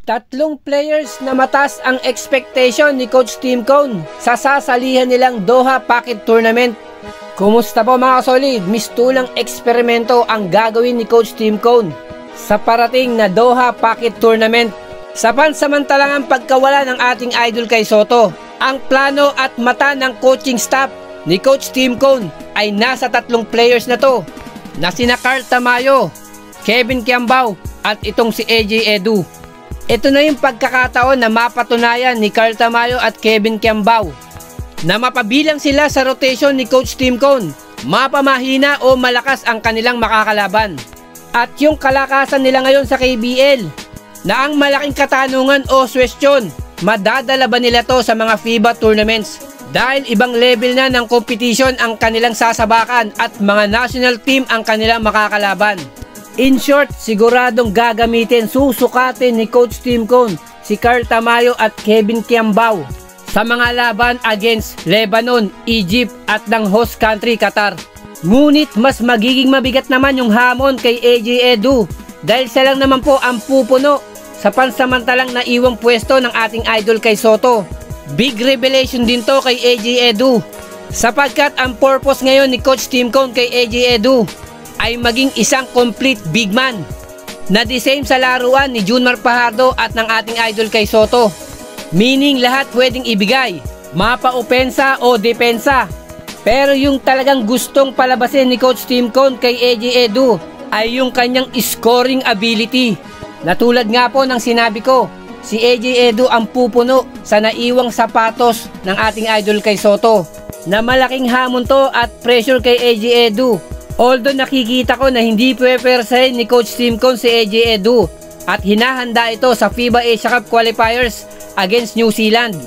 Tatlong players na mataas ang expectation ni Coach Tim Cone sa sasalihan nilang Doha Pocket Tournament. Kumusta po mga solid? Mistulang eksperimento ang gagawin ni Coach Tim Cone sa parating na Doha Pocket Tournament. Sa pansamantalang pagkawala ng ating idol kay Soto, ang plano at mata ng coaching staff ni Coach Tim Cone ay nasa tatlong players na to, na sina Carl Tamayo, Kevin Kiambao at itong si AJ Edu. Ito na yung pagkakataon na mapatunayan ni Carl Tamayo at Kevin Kiambao na mapabilang sila sa rotation ni Coach Tim Cone, mapamahina o malakas ang kanilang makakalaban. At yung kalakasan nila ngayon sa KBL, na ang malaking katanungan o question, madadala ba nila to sa mga FIBA tournaments? Dahil ibang level na ng competition ang kanilang sasabakan at mga national team ang kanilang makakalaban. In short, siguradong gagamitin, susukatin ni Coach Tim Cone si Carl Tamayo at Kevin Kiambao sa mga laban against Lebanon, Egypt at ng host country Qatar. Ngunit mas magiging mabigat naman yung hamon kay AJ Edu dahil siya lang naman po ang pupuno sa pansamantalang naiwang pwesto ng ating idol kay Soto. Big revelation din to kay AJ Edu sapagkat ang purpose ngayon ni Coach Tim Cone kay AJ Edu ay maging isang complete big man na the same sa laruan ni Junmar Fajardo at ng ating idol kay Soto. Meaning lahat pwedeng ibigay, mapa-opensa o depensa. Pero yung talagang gustong palabasin ni Coach Tim Cone kay AJ Edu ay yung kanyang scoring ability. Natulad nga po ng sinabi ko, si AJ Edu ang pupuno sa naiwang sapatos ng ating idol kay Soto, na malaking hamon to at pressure kay AJ Edu. Although nakikita ko na hindi pwepersahin ni Coach Tim Cone si AJ Edu at hinahanda ito sa FIBA Asia Cup qualifiers against New Zealand.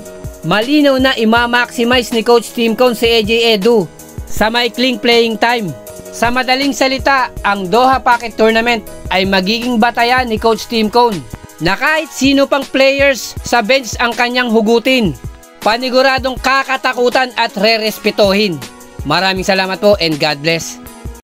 Malinaw na ima-maximize ni Coach Tim Cone si AJ Edu sa maikling playing time. Sa madaling salita, ang Doha Pocket Tournament ay magiging batayan ni Coach Tim Cone na kahit sino pang players sa bench ang kanyang hugutin, paniguradong kakatakutan at re-respetohin. Maraming salamat po and God bless.